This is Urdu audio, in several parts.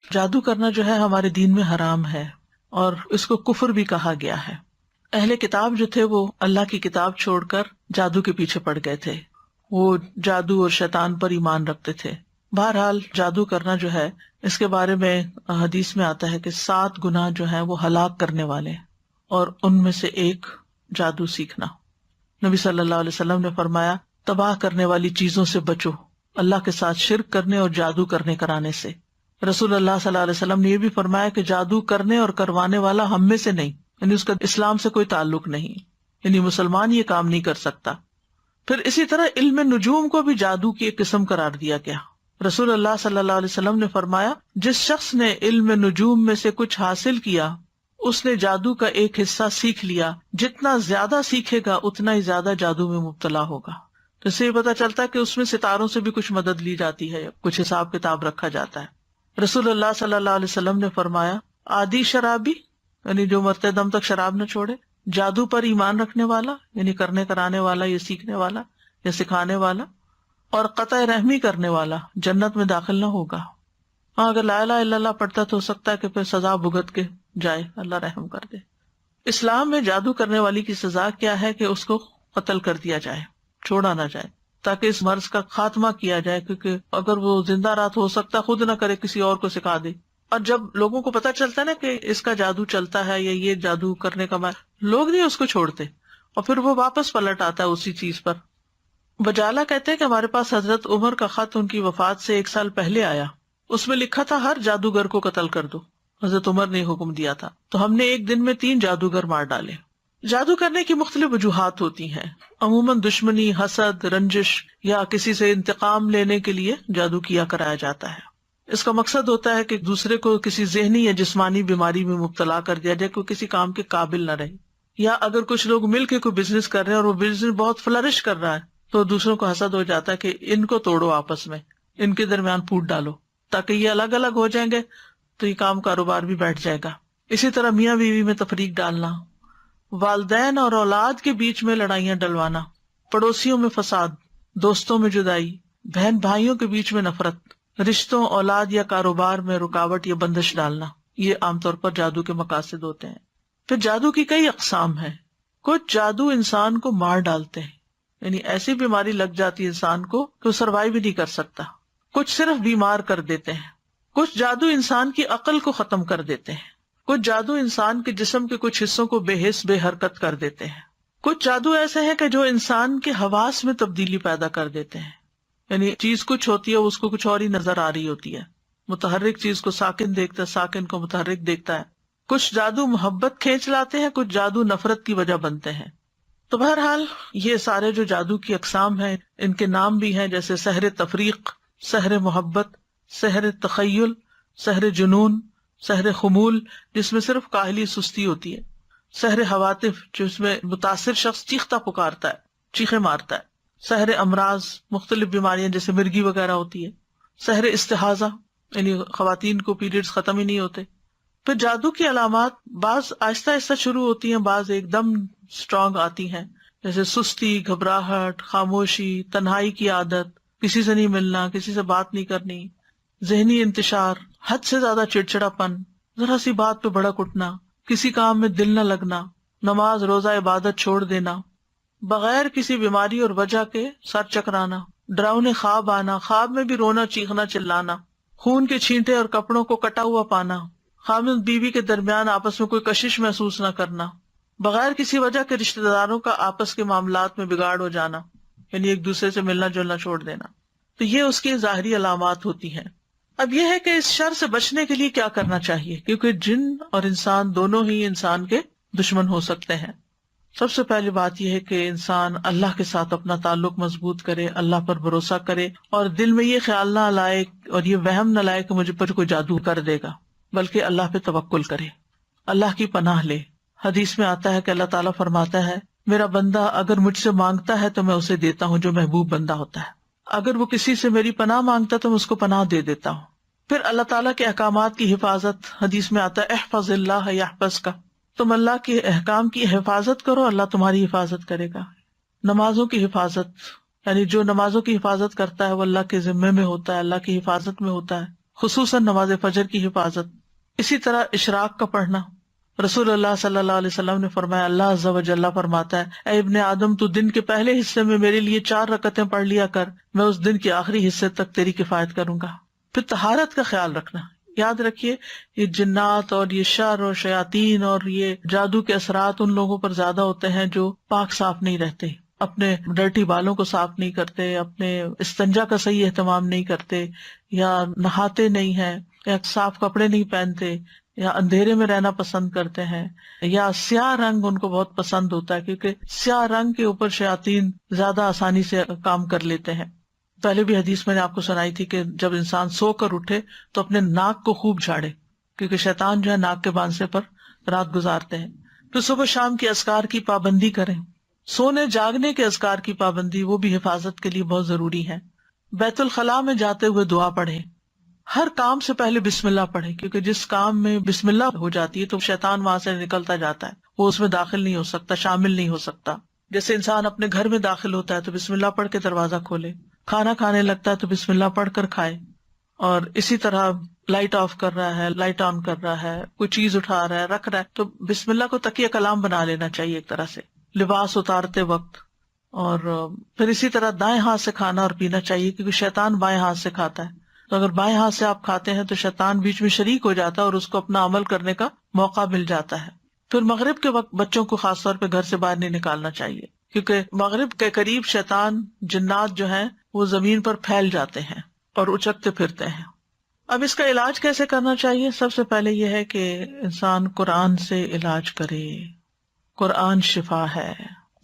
جادو کرنا جو ہے ہمارے دین میں حرام ہے، اور اس کو کفر بھی کہا گیا ہے۔ اہل کتاب جو تھے وہ اللہ کی کتاب چھوڑ کر جادو کے پیچھے پڑ گئے تھے، وہ جادو اور شیطان پر ایمان رکھتے تھے۔ بہرحال جادو کرنا جو ہے اس کے بارے میں حدیث میں آتا ہے کہ 7 گناہ جو ہیں وہ ہلاک کرنے والے ہیں، اور ان میں سے ایک جادو سیکھنا۔ نبی صلی اللہ علیہ وسلم نے فرمایا تباہ کرنے والی چیزوں سے بچو، اللہ کے ساتھ شرک کرنے اور جادو کرنے کرانے سے۔ رسول اللہ صلی اللہ علیہ وسلم نے یہ بھی فرمایا کہ جادو کرنے اور کروانے والا ہم میں سے نہیں، یعنی اس کا اسلام سے کوئی تعلق نہیں، یعنی مسلمان یہ کام نہیں کر سکتا۔ پھر اسی طرح علم نجوم کو بھی جادو کی ایک قسم قرار دیا گیا۔ رسول اللہ صلی اللہ علیہ وسلم نے فرمایا جس شخص نے علم نجوم میں سے کچھ حاصل کیا اس نے جادو کا ایک حصہ سیکھ لیا، جتنا زیادہ سیکھے گا اتنا ہی زیادہ جادو میں مبتلا ہوگا۔ تو اس سے یہ پتا چلتا ہے کہ اس میں ستاروں سے بھی کچھ مدد لی جاتی ہے، کچھ حساب کتاب رکھا جاتا ہے۔ رسول اللہ صلی اللہ علیہ وسلم نے فرمایا عادی شرابی، یعنی جو مرتے دم تک شراب نہ چھوڑے، جادو پر ایمان رکھنے والا، یعنی کرنے کرانے والا یا سیکھنے والا یا سکھانے والا، اور قطع رحمی کرنے والا جنت میں داخل نہ ہوگا۔ ہاں اگر لا الہ الا اللہ پڑھتا تو ہو سکتا ہے کہ پھر سزا بھگت کے جائے، اللہ رحم کر دے۔ اسلام میں جادو کرنے والی کی سزا کیا ہے کہ اس کو قتل کر دیا جائے، چھوڑا نہ جائے، تاکہ اس مرض کا خاتمہ کیا جائے، کیونکہ اگر وہ زندہ رات ہو سکتا خود نہ کرے کسی اور کو سکھا دے۔ اور جب لوگوں کو پتا چلتا ہے نا کہ اس کا جادو چلتا ہے یا یہ جادو کرنے کا لوگ نہیں اس کو چھوڑتے، اور پھر وہ واپس پلٹ آتا ہے اسی چیز پر۔ بجالا کہتے ہیں کہ ہمارے پاس حضرت عمر کا خط ان کی وفات سے 1 سال پہلے آیا، اس میں لکھا تھا ہر جادوگر کو قتل کر دو، حضرت عمر نے حکم دیا تھا، تو ہم نے ایک دن میں 3 جادوگر مار ڈالے۔ جادو کرنے کی مختلف وجوہات ہوتی ہیں، عموماً دشمنی، حسد، رنجش یا کسی سے انتقام لینے کے لیے جادو کیا کرایا جاتا ہے۔ اس کا مقصد ہوتا ہے کہ دوسرے کو کسی ذہنی یا جسمانی بیماری میں مبتلا کر دیا جائے، کوئی کسی کام کے قابل نہ رہے، یا اگر کچھ لوگ مل کے کوئی بزنس کر رہے ہیں اور وہ بزنس بہت فلرش کر رہا ہے تو دوسروں کو حسد ہو جاتا ہے کہ ان کو توڑو، آپس میں ان کے درمیان پھوٹ ڈالو تاکہ یہ الگ الگ ہو جائیں گے تو یہ کام کاروبار بھی بیٹھ جائے گا۔ اسی طرح میاں بیوی میں تفریق ڈالنا، والدین اور اولاد کے بیچ میں لڑائیاں ڈلوانا، پڑوسیوں میں فساد، دوستوں میں جدائی، بہن بھائیوں کے بیچ میں نفرت، رشتوں، اولاد یا کاروبار میں رکاوٹ یا بندش ڈالنا، یہ عام طور پر جادو کے مقاصد ہوتے ہیں۔ پھر جادو کی کئی اقسام ہیں۔ کچھ جادو انسان کو مار ڈالتے ہیں، یعنی ایسی بیماری لگ جاتی ہے انسان کو کہ وہ سروائیو بھی نہیں کر سکتا۔ کچھ صرف بیمار کر دیتے ہیں۔ کچھ جادو انسان کی عقل کو ختم کر دیتے ہیں۔ کچھ جادو انسان کے جسم کے کچھ حصوں کو بے حس بے حرکت کر دیتے ہیں۔ کچھ جادو ایسے ہیں کہ جو انسان کے حواس میں تبدیلی پیدا کر دیتے ہیں، یعنی چیز کچھ ہوتی ہے اس کو کچھ اور ہی نظر آ رہی ہوتی ہے، متحرک چیز کو ساکن دیکھتا ہے، ساکن کو متحرک دیکھتا ہے۔ کچھ جادو محبت کھینچ لاتے ہیں، کچھ جادو نفرت کی وجہ بنتے ہیں۔ تو بہرحال یہ سارے جو جادو کی اقسام ہیں ان کے نام بھی ہیں، جیسے سحر تفریق، سحر محبت، سحر تخیل، سحر جنون، سحر خمول جس میں صرف کاہلی سستی ہوتی ہے، سحر حواتف جس میں متاثر شخص چیختا پکارتا ہے، چیخے مارتا ہے، سحر امراض مختلف بیماریاں جیسے مرگی وغیرہ ہوتی ہے، سحر استحاضہ یعنی خواتین کو پیریڈز ختم ہی نہیں ہوتے۔ پھر جادو کی علامات بعض آہستہ آہستہ شروع ہوتی ہیں، بعض ایک دم اسٹرانگ آتی ہیں، جیسے سستی، گھبراہٹ، خاموشی، تنہائی کی عادت، کسی سے نہیں ملنا، کسی سے بات نہیں کرنی، ذہنی انتشار، حد سے زیادہ چڑچڑا پن، ذرا سی بات پہ بھڑک اٹھنا، کسی کام میں دل نہ لگنا، نماز روزہ عبادت چھوڑ دینا، بغیر کسی بیماری اور وجہ کے سر چکرانا، ڈراؤنے خواب آنا، خواب میں بھی رونا، چیخنا، چلانا، خون کے چھینٹے اور کپڑوں کو کٹا ہوا پانا، خاوند بیوی کے درمیان آپس میں کوئی کشش محسوس نہ کرنا، بغیر کسی وجہ کے رشتہ داروں کا آپس کے معاملات میں بگاڑ ہو جانا، یعنی ایک دوسرے سے ملنا جلنا چھوڑ دینا۔ تو یہ اس کی ظاہری علامات ہوتی ہیں۔ اب یہ ہے کہ اس شر سے بچنے کے لیے کیا کرنا چاہیے، کیونکہ جن اور انسان دونوں ہی انسان کے دشمن ہو سکتے ہیں۔ سب سے پہلی بات یہ ہے کہ انسان اللہ کے ساتھ اپنا تعلق مضبوط کرے، اللہ پر بھروسہ کرے، اور دل میں یہ خیال نہ لائے اور یہ وہم نہ لائے کہ مجھ پر کوئی جادو کر دے گا، بلکہ اللہ پہ توکل کرے، اللہ کی پناہ لے۔ حدیث میں آتا ہے کہ اللہ تعالیٰ فرماتا ہے میرا بندہ اگر مجھ سے مانگتا ہے تو میں اسے دیتا ہوں، جو محبوب بندہ ہوتا ہے۔ اگر وہ کسی سے میری پناہ مانگتا ہے تو میں اس کو پناہ دے دیتا ہوں۔ پھر اللہ تعالیٰ کے احکامات کی حفاظت، حدیث میں آتا ہے احفظ اللہ یحفظک، تم اللہ کے احکام کی حفاظت کرو، اللہ تمہاری حفاظت کرے گا۔ نمازوں کی حفاظت، یعنی جو نمازوں کی حفاظت کرتا ہے وہ اللہ کے ذمے میں ہوتا ہے، اللہ کی حفاظت میں ہوتا ہے۔ خصوصاً نماز فجر کی حفاظت. اسی طرح اشراق کا پڑھنا. رسول اللہ صلی اللہ علیہ وسلم نے فرمایا، اللہ عز و جل فرماتا ہے، اے ابن آدم تو دن کے پہلے حصے میں میرے لیے 4 رکعتیں پڑھ لیا کر، میں اس دن کے آخری حصے تک تیری کفایت کروں گا. پھر طہارت کا خیال رکھنا. یاد رکھیے یہ جنات اور یہ شر اور شیاطین اور یہ جادو کے اثرات ان لوگوں پر زیادہ ہوتے ہیں جو پاک صاف نہیں رہتے، اپنے ڈرٹی بالوں کو صاف نہیں کرتے، اپنے استنجا کا صحیح اہتمام نہیں کرتے، یا نہاتے نہیں ہیں، یا صاف کپڑے نہیں پہنتے، یا اندھیرے میں رہنا پسند کرتے ہیں، یا سیاہ رنگ ان کو بہت پسند ہوتا ہے کیونکہ سیاہ رنگ کے اوپر شیاطین زیادہ آسانی سے کام کر لیتے ہیں. پہلے بھی حدیث میں نے آپ کو سنائی تھی کہ جب انسان سو کر اٹھے تو اپنے ناک کو خوب جھاڑے کیونکہ شیطان جو ہے ناک کے باندھنے پر رات گزارتے ہیں. پھر صبح شام کے اذکار کی پابندی کریں. سونے جاگنے کے اذکار کی پابندی وہ بھی حفاظت کے لیے بہت ضروری ہے. بیت الخلاء میں جاتے ہوئے دعا پڑھیں. ہر کام سے پہلے بسم اللہ پڑھیں کیونکہ جس کام میں بسم اللہ ہو جاتی ہے تو شیطان وہاں سے نکلتا جاتا ہے، وہ اس میں داخل نہیں ہو سکتا، شامل نہیں ہو سکتا. جیسے انسان اپنے گھر میں داخل ہوتا ہے تو بسم اللہ پڑھ کے دروازہ کھولے، کھانا کھانے لگتا ہے تو بسم اللہ پڑھ کر کھائے، اور اسی طرح لائٹ آف کر رہا ہے، لائٹ آن کر رہا ہے، کوئی چیز اٹھا رہا ہے، رکھ رہا ہے تو بسم اللہ کو تکیہ کلام بنا لینا چاہیے ایک طرح سے لباس اتارتے وقت. اور پھر اسی طرح دائیں ہاتھ سے کھانا اور پینا چاہیے کیونکہ شیطان بائیں ہاتھ سے کھاتا ہے، تو اگر بائیں ہاتھ سے آپ کھاتے ہیں تو شیطان بیچ میں شریک ہو جاتا ہے اور اس کو اپنا عمل کرنے کا موقع مل جاتا ہے. پھر مغرب کے وقت بچوں کو خاص طور پہ گھر سے باہر نہیں نکالنا چاہیے کیونکہ مغرب کے قریب شیطان جنات جو ہیں وہ زمین پر پھیل جاتے ہیں اور اچکتے پھرتے ہیں. اب اس کا علاج کیسے کرنا چاہیے؟ سب سے پہلے یہ ہے کہ انسان قرآن سے علاج کرے. قرآن شفا ہے،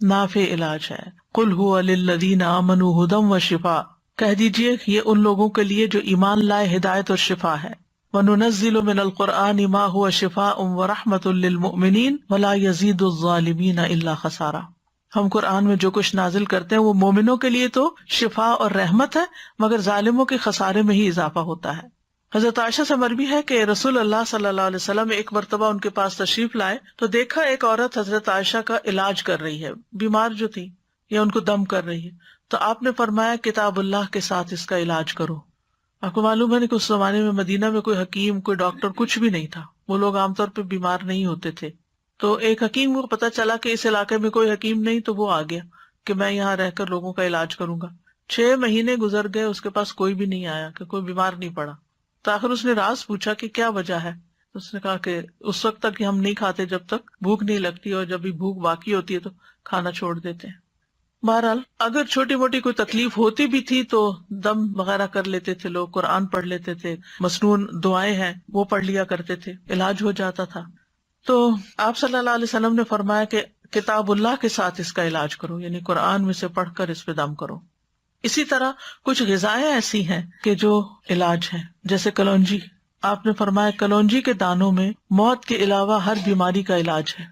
نافع علاج ہے. قل هو للذین آمنوا ھدی وشفاء، کہہ دیجئے یہ ان لوگوں کے لیے جو ایمان لائے ہدایت اور شفا ہے. وَنُنَزِّلُ مِنَ الْقُرْآنِ مَا هُوَ شِفَاءٌ وَرَحْمَةٌ لِّلْمُؤْمِنِينَ وَلَا يَزِيدُ الظَّالِمِينَ إِلَّا خَسَارًا. ہم قرآن میں جو کچھ نازل کرتے ہیں وہ مومنوں کے لیے تو شفا اور رحمت ہے، مگر ظالموں کے خسارے میں ہی اضافہ ہوتا ہے. حضرت عائشہ سے مروی ہے کہ رسول اللہ صلی اللہ علیہ وسلم ایک مرتبہ ان کے پاس تشریف لائے تو دیکھا ایک عورت حضرت عائشہ کا علاج کر رہی ہے، بیمار جو تھی یا ان کو دم کر رہی ہے. تو آپ نے فرمایا کتاب اللہ کے ساتھ اس کا علاج کرو. آپ کو معلوم ہے کہ اس زمانے میں مدینہ میں کوئی حکیم کوئی ڈاکٹر کچھ بھی نہیں تھا، وہ لوگ عام طور پہ بیمار نہیں ہوتے تھے. تو ایک حکیم کو پتا چلا کہ اس علاقے میں کوئی حکیم نہیں تو وہ آ گیا کہ میں یہاں رہ کر لوگوں کا علاج کروں گا. 6 مہینے گزر گئے، اس کے پاس کوئی بھی نہیں آیا کہ کوئی بیمار نہیں پڑا. تو آخر اس نے راز پوچھا کہ کیا وجہ ہے. اس نے کہا کہ اس وقت تک ہم نہیں کھاتے جب تک بھوک نہیں لگتی، اور جب بھی بھوک باقی ہوتی ہے تو کھانا چھوڑ دیتے ہیں. بہرحال اگر چھوٹی موٹی کوئی تکلیف ہوتی بھی تھی تو دم وغیرہ کر لیتے تھے لوگ، قرآن پڑھ لیتے تھے، مسنون دعائیں ہیں وہ پڑھ لیا کرتے تھے، علاج ہو جاتا تھا. تو آپ صلی اللہ علیہ وسلم نے فرمایا کہ کتاب اللہ کے ساتھ اس کا علاج کرو، یعنی قرآن میں سے پڑھ کر اس پہ دم کرو. اسی طرح کچھ غذائیں ایسی ہیں کہ جو علاج ہیں، جیسے کلونجی. آپ نے فرمایا کلونجی کے دانوں میں موت کے علاوہ ہر بیماری کا علاج ہے،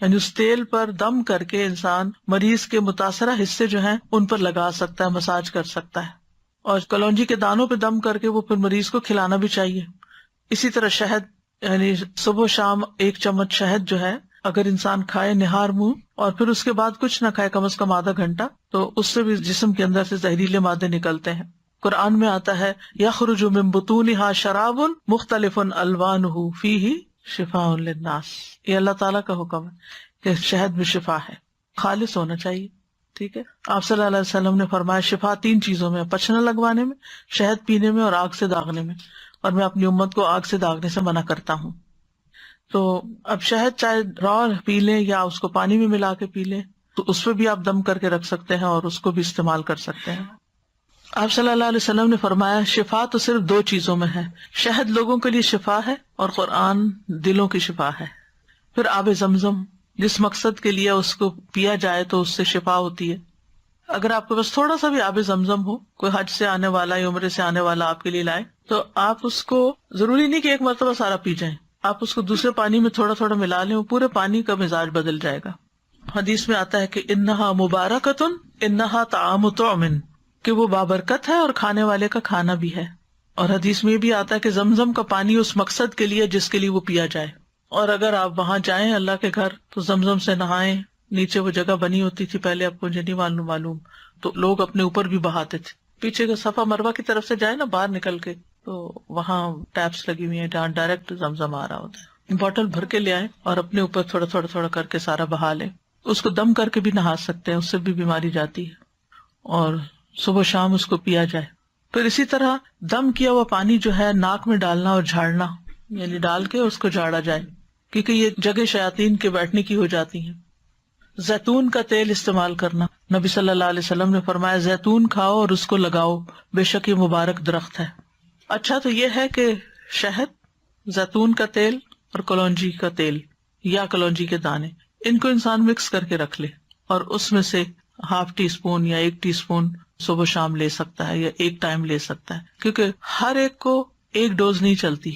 یعنی اس تیل پر دم کر کے انسان مریض کے متاثرہ حصے جو ہیں ان پر لگا سکتا ہے، مساج کر سکتا ہے. اور کلونجی کے دانوں پہ دم کر کے وہ پھر مریض کو کھلانا بھی چاہیے. اسی طرح شہد، یعنی صبح و شام 1 چمچ شہد جو ہے اگر انسان کھائے نہار منہ، اور پھر اس کے بعد کچھ نہ کھائے کم از کم آدھا گھنٹہ، تو اس سے بھی جسم کے اندر سے زہریلے مادے نکلتے ہیں. قرآن میں آتا ہے یخرج من بطونها شراب مختلف الوانہ فیہ شفاء للناس. یہ اللہ تعالیٰ کا حکم ہے کہ شہد میں شفا ہے، خالص ہونا چاہیے. ٹھیک ہے، آپ صلی اللہ علیہ وسلم نے فرمایا شفا 3 چیزوں میں، پچھنا لگوانے میں، شہد پینے میں، اور آگ سے داغنے میں. اور میں اپنی امت کو آگ سے داغنے سے منع کرتا ہوں. تو اب شہد چاہے را پی لیں یا اس کو پانی میں ملا کے پی لیں، تو اس پہ بھی آپ دم کر کے رکھ سکتے ہیں اور اس کو بھی استعمال کر سکتے ہیں. آپ صلی اللہ علیہ وسلم نے فرمایا شفا تو صرف 2 چیزوں میں ہے، شہد لوگوں کے لیے شفا ہے اور قرآن دلوں کی شفا ہے. پھر آب زمزم، جس مقصد کے لیے اس کو پیا جائے تو اس سے شفا ہوتی ہے. اگر آپ کے پاس تھوڑا سا بھی آب زمزم ہو، کوئی حج سے آنے والا یا عمرے سے آنے والا آپ کے لیے لائے، تو آپ اس کو ضروری نہیں کہ ایک مرتبہ سارا پی جائیں، آپ اس کو دوسرے پانی میں تھوڑا تھوڑا ملا لیں، وہ پورے پانی کا مزاج بدل جائے گا. حدیث میں آتا ہے کہ انہا مبارکتن انہا طعام طعم، کہ وہ بابرکت ہے اور کھانے والے کا کھانا بھی ہے. اور حدیث میں بھی آتا ہے کہ زمزم کا پانی اس مقصد کے لیے جس کے لیے وہ پیا جائے. اور اگر آپ وہاں جائیں اللہ کے گھر تو زمزم سے نہائیں. نیچے وہ جگہ بنی ہوتی تھی پہلے، آپ کو مجھے نہیں معلوم، تو لوگ اپنے اوپر بھی بہاتے تھے. پیچھے کا صفا مروہ کی طرف سے جائے نا باہر نکل کے، تو وہاں ٹیپس لگی ہوئی ہیں جہاں ڈائریکٹ زمزم آ رہا ہوتا ہے. بوٹل بھر کے لے آئیں اور اپنے اوپر تھوڑا تھوڑا تھوڑا کر کے سارا بہا لیں. اس کو دم کر کے بھی نہا سکتے ہیں، اس سے بھی بیماری جاتی ہے، اور صبح شام اس کو پیا جائے. پھر اسی طرح دم کیا ہوا پانی جو ہے ناک میں ڈالنا اور جھاڑنا، یعنی ڈال کے اس کو جھاڑا جائے، کیونکہ یہ جگہ شیاطین کے بیٹھنے کی ہو جاتی ہیں. زیتون کا تیل استعمال کرنا، نبی صلی اللہ علیہ وسلم نے فرمایا زیتون کھاؤ اور اس کو لگاؤ، بے شک یہ مبارک درخت ہے. اچھا تو یہ ہے کہ شہد، زیتون کا تیل اور کلونجی کا تیل یا کلونجی کے دانے، ان کو انسان مکس کر کے رکھ لے اور اس میں سے ½ ٹی اسپون یا 1 ٹی اسپون صبح شام لے سکتا ہے یا ایک ٹائم لے سکتا ہے، کیونکہ ہر ایک کو ایک ڈوز نہیں چلتی.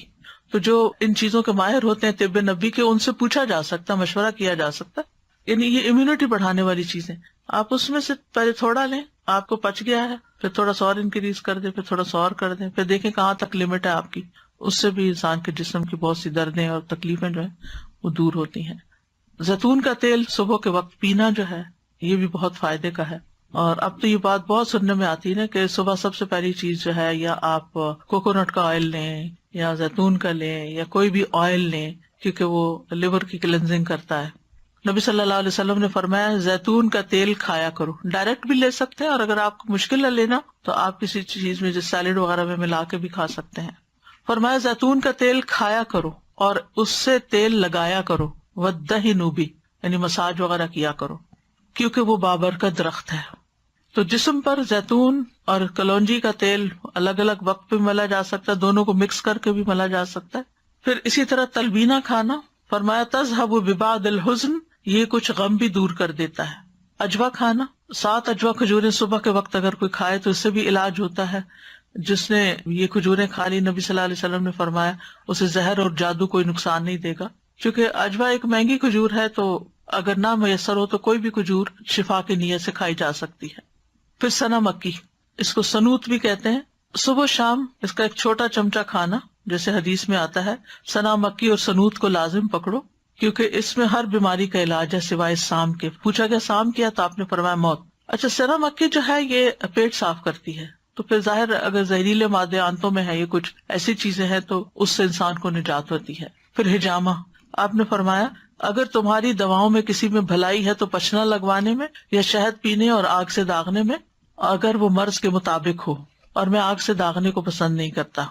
تو جو ان چیزوں کے ماہر ہوتے ہیں طب نبی کے، ان سے پوچھا جا سکتا، مشورہ کیا جا سکتا. یعنی یہ امیونٹی بڑھانے والی چیزیں، آپ اس میں سے پہلے تھوڑا لیں، آپ کو پچ گیا ہے پھر تھوڑا سا اور انکریز کر دیں، پھر تھوڑا سا اور کر دیں، پھر دیکھیں کہاں تک لمٹ ہے آپ کی. اس سے بھی انسان کے جسم کی بہت سی دردیں اور تکلیفیں جو ہیں وہ دور ہوتی ہیں. زیتون کا تیل صبح کے وقت پینا جو ہے یہ بھی بہت فائدے کا ہے. اور اب تو یہ بات بہت سننے میں آتی ہے نا کہ صبح سب سے پہلی چیز جو ہے یا آپ کوکونٹ کا آئل لیں یا زیتون کا لیں یا کوئی بھی آئل لیں، کیونکہ وہ لیور کی کلینزنگ کرتا ہے. نبی صلی اللہ علیہ وسلم نے فرمایا زیتون کا تیل کھایا کرو. ڈائریکٹ بھی لے سکتے ہیں، اور اگر آپ کو مشکل ہے لینا تو آپ کسی چیز میں جیسے سیلیڈ وغیرہ میں ملا کے بھی کھا سکتے ہیں. فرمایا زیتون کا تیل کھایا کرو اور اس سے تیل لگایا کرو، وَالدَّهِنُ بِهِ، یعنی مساج وغیرہ کیا کرو، کیونکہ وہ بابرکت درخت ہے. تو جسم پر زیتون اور کلونجی کا تیل الگ الگ وقت پہ ملا جا سکتا ہے، دونوں کو مکس کر کے بھی ملا جا سکتا ہے. پھر اسی طرح تلبینہ کھانا، فرمایا تذهب ببعض الحزن، یہ کچھ غم بھی دور کر دیتا ہے. اجوا کھانا، 7 اجوا کھجوریں صبح کے وقت اگر کوئی کھائے تو اس سے بھی علاج ہوتا ہے. جس نے یہ کھجوریں کھا لی، نبی صلی اللہ علیہ وسلم نے فرمایا اسے زہر اور جادو کوئی نقصان نہیں دے گا. کیونکہ اجوا ایک مہنگی کھجور ہے، تو اگر نہ میسر ہو تو کوئی بھی کھجور شفا کی نیت سے کھائی جا سکتی ہے. پھر سنا مکی، اس کو سنوت بھی کہتے ہیں. صبح شام اس کا ایک چھوٹا چمچہ کھانا، جیسے حدیث میں آتا ہے سنا مکی اور سنوت کو لازم پکڑو، کیونکہ اس میں ہر بیماری کا علاج ہے سوائے سام کے. پوچھا گیا سام کیا تو آپ نے فرمایا موت. اچھا سنا مکی جو ہے یہ پیٹ صاف کرتی ہے، تو پھر ظاہر اگر زہریلے مادے آنتوں میں ہے، یہ کچھ ایسی چیزیں ہیں تو اس سے انسان کو نجات ہوتی ہے. پھر ہجامہ، آپ نے فرمایا اگر تمہاری دواؤں میں کسی میں بھلائی ہے تو پچنا لگوانے میں یا شہد پینے اور آگ سے داغنے میں، اگر وہ مرض کے مطابق ہو، اور میں آگ سے داغنے کو پسند نہیں کرتا.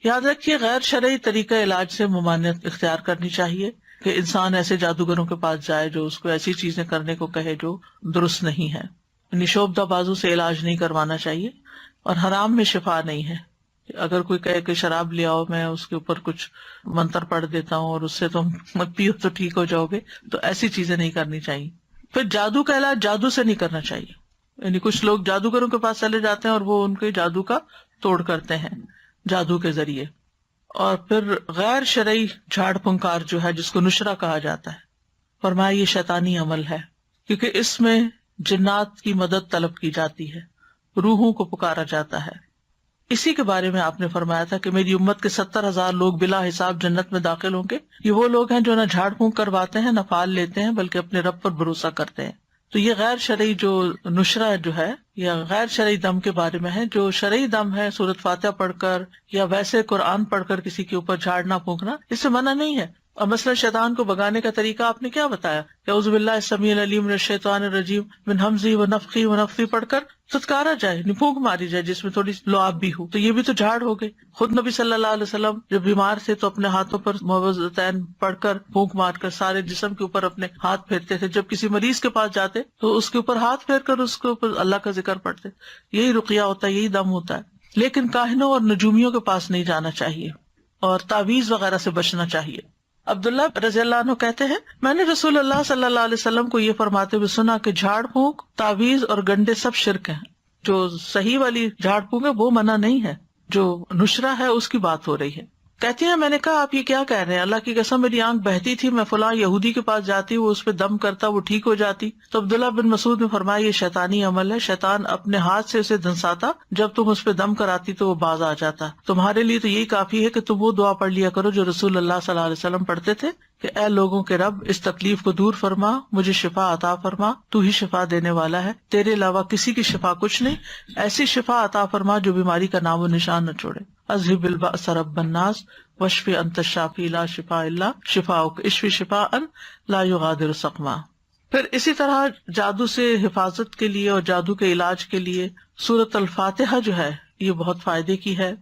یاد رکھیے غیر شرعی طریقہ علاج سے ممانعت اختیار کرنی چاہیے، کہ انسان ایسے جادوگروں کے پاس جائے جو اس کو ایسی چیزیں کرنے کو کہے جو درست نہیں ہے. نشوبدہ بازو سے علاج نہیں کروانا چاہیے، اور حرام میں شفا نہیں ہے. اگر کوئی کہے کہ شراب لے آؤ، میں اس کے اوپر کچھ منتر پڑھ دیتا ہوں اور اس سے تم مت پیو تو ٹھیک ہو جاؤ گے، تو ایسی چیزیں نہیں کرنی چاہیے. پھر جادو کا علاج جادو سے نہیں کرنا چاہیے، یعنی کچھ لوگ جادوگروں کے پاس چلے جاتے ہیں اور وہ ان کے جادو کا توڑ کرتے ہیں جادو کے ذریعے. اور پھر غیر شرعی جھاڑ پھنکار جو ہے جس کو نشرہ کہا جاتا ہے، فرمایا یہ شیطانی عمل ہے، کیونکہ اس میں جنات کی مدد طلب کی جاتی ہے، روحوں کو پکارا جاتا ہے. اسی کے بارے میں آپ نے فرمایا تھا کہ میری امت کے 70,000 لوگ بلا حساب جنت میں داخل ہوں گے. یہ وہ لوگ ہیں جو نہ جھاڑ پھونک کرواتے ہیں نہ پھال لیتے ہیں، بلکہ اپنے رب پر بھروسہ کرتے ہیں. تو یہ غیر شرعی جو نشرہ جو ہے یا غیر شرعی دم کے بارے میں ہے. جو شرعی دم ہے سورۃ فاتحہ پڑھ کر یا ویسے قرآن پڑھ کر کسی کے اوپر جھاڑنا پھونکنا، اس سے منع نہیں ہے. اور مثلا شیطان کو بگانے کا طریقہ آپ نے کیا بتایا کہ اعوذ باللہ السمیع العلیم من الشیطان الرجیم من ہمزہ ونفخہ ونفثہ پڑھ کر ستکارا جائے، پھونک ماری جائے جس میں تھوڑی لعاب بھی ہو، تو یہ بھی تو جھاڑ ہو گئی. خود نبی صلی اللہ علیہ وسلم جب بیمار تھے تو اپنے ہاتھوں پر معوذتین پڑھ کر پھونک مار کر سارے جسم کے اوپر اپنے ہاتھ پھیرتے تھے. جب کسی مریض کے پاس جاتے تو اس کے اوپر ہاتھ پھیر کر اس کے اوپر اللہ کا ذکر پڑھتے. یہی رقیہ ہوتا ہے، یہی دم ہوتا ہے. لیکن کاہنوں اور نجومیوں کے پاس نہیں جانا چاہیے اور تعویذ وغیرہ سے بچنا چاہیے. عبداللہ رضی اللہ عنہ کہتے ہیں میں نے رسول اللہ صلی اللہ علیہ وسلم کو یہ فرماتے ہوئے سنا کہ جھاڑ پھونک، تعویذ اور گنڈے سب شرک ہیں. جو صحیح والی جھاڑ پھونک ہے وہ منع نہیں ہے، جو نشرہ ہے اس کی بات ہو رہی ہے. کہتی ہیں میں نے کہا آپ یہ کیا کہہ رہے ہیں؟ اللہ کی قسم میری آنکھ بہتی تھی، میں فلاں یہودی کے پاس جاتی، وہ اس پہ دم کرتا، وہ ٹھیک ہو جاتی. تو عبداللہ بن مسعود نے فرمایا یہ شیطانی عمل ہے، شیطان اپنے ہاتھ سے اسے دھنساتا، جب تم اس پہ دم کراتی تو وہ باز آ جاتا. تمہارے لیے تو یہی کافی ہے کہ تم وہ دعا پڑھ لیا کرو جو رسول اللہ صلی اللہ علیہ وسلم پڑھتے تھے کہ اے لوگوں کے رب اس تکلیف کو دور فرما، مجھے شفا عطا فرما، تو ہی شفا دینے والا ہے، تیرے علاوہ کسی کی شفا کچھ نہیں، ایسی شفا عطا فرما جو بیماری کا نام و نشان نہ چھوڑے۔ اذہب البأس رب الناس واشف انت الشافی لا شفاء الا شفاؤک اشف شفاء لا یغادر سقما۔ پھر اسی طرح جادو سے حفاظت کے لیے اور جادو کے علاج کے لیے سورۃ الفاتحہ جو ہے یہ بہت فائدے کی ہے۔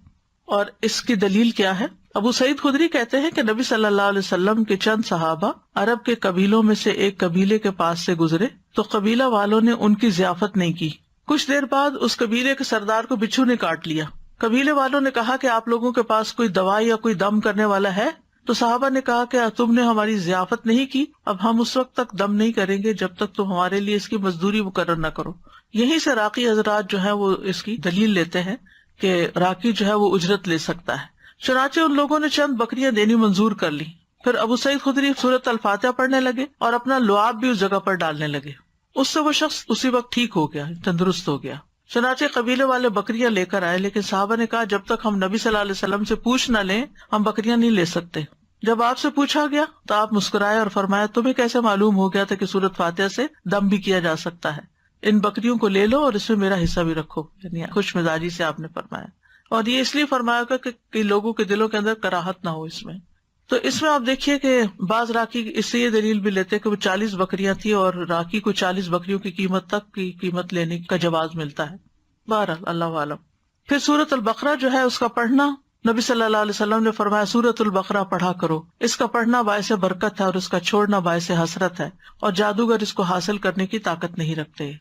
اور اس کی دلیل کیا ہے؟ ابو سعید خدری کہتے ہیں کہ نبی صلی اللہ علیہ وسلم کے چند صحابہ عرب کے قبیلوں میں سے ایک قبیلے کے پاس سے گزرے تو قبیلہ والوں نے ان کی ضیافت نہیں کی۔ کچھ دیر بعد اس قبیلے کے سردار کو بچھو نے کاٹ لیا۔ قبیلے والوں نے کہا کہ آپ لوگوں کے پاس کوئی دوائی یا کوئی دم کرنے والا ہے؟ تو صحابہ نے کہا کہ تم نے ہماری ضیافت نہیں کی، اب ہم اس وقت تک دم نہیں کریں گے جب تک تم ہمارے لیے اس کی مزدوری مقرر نہ کرو۔ یہیں سے راقی حضرات جو ہے وہ اس کی دلیل لیتے ہیں کہ راقی جو ہے وہ اجرت لے سکتا ہے۔ چنانچہ ان لوگوں نے چند بکریاں دینی منظور کر لی۔ پھر ابو سعید خدری سورۃ الفاتحہ پڑھنے لگے اور اپنا لعاب بھی اس جگہ پر ڈالنے لگے۔ اس سے وہ شخص اسی وقت ٹھیک ہو گیا، تندرست ہو گیا۔ چنانچہ قبیلے والے بکریاں لے کر آئے، لیکن صحابہ نے کہا جب تک ہم نبی صلی اللہ علیہ وسلم سے پوچھ نہ لیں ہم بکریاں نہیں لے سکتے۔ جب آپ سے پوچھا گیا تو آپ مسکرائے اور فرمایا تمہیں کیسے معلوم ہو گیا تھا کہ سورۃ فاتحہ سے دم بھی کیا جا سکتا ہے؟ ان بکریوں کو لے لو اور اس میں میرا حصہ بھی رکھو۔ یعنی خوش مزاجی سے آپ نے فرمایا، اور یہ اس لیے فرمایا گا کہ لوگوں کے دلوں کے اندر کراہت نہ ہو اس میں۔ تو اس میں آپ دیکھیے کہ بعض راکی اس سے یہ دلیل بھی لیتے کہ وہ 40 بکریاں تھی اور راکی کو 40 بکریوں کی قیمت تک کی قیمت لینے کا جواز ملتا ہے۔ بہرحال اللہ عالم۔ پھر سورۃ البقرہ جو ہے اس کا پڑھنا، نبی صلی اللہ علیہ وسلم نے فرمایا سورۃ البقرہ پڑھا کرو، اس کا پڑھنا باعث برکت ہے اور اس کا چھوڑنا باعث حسرت ہے، اور جادوگر اس کو حاصل کرنے کی طاقت نہیں رکھتے،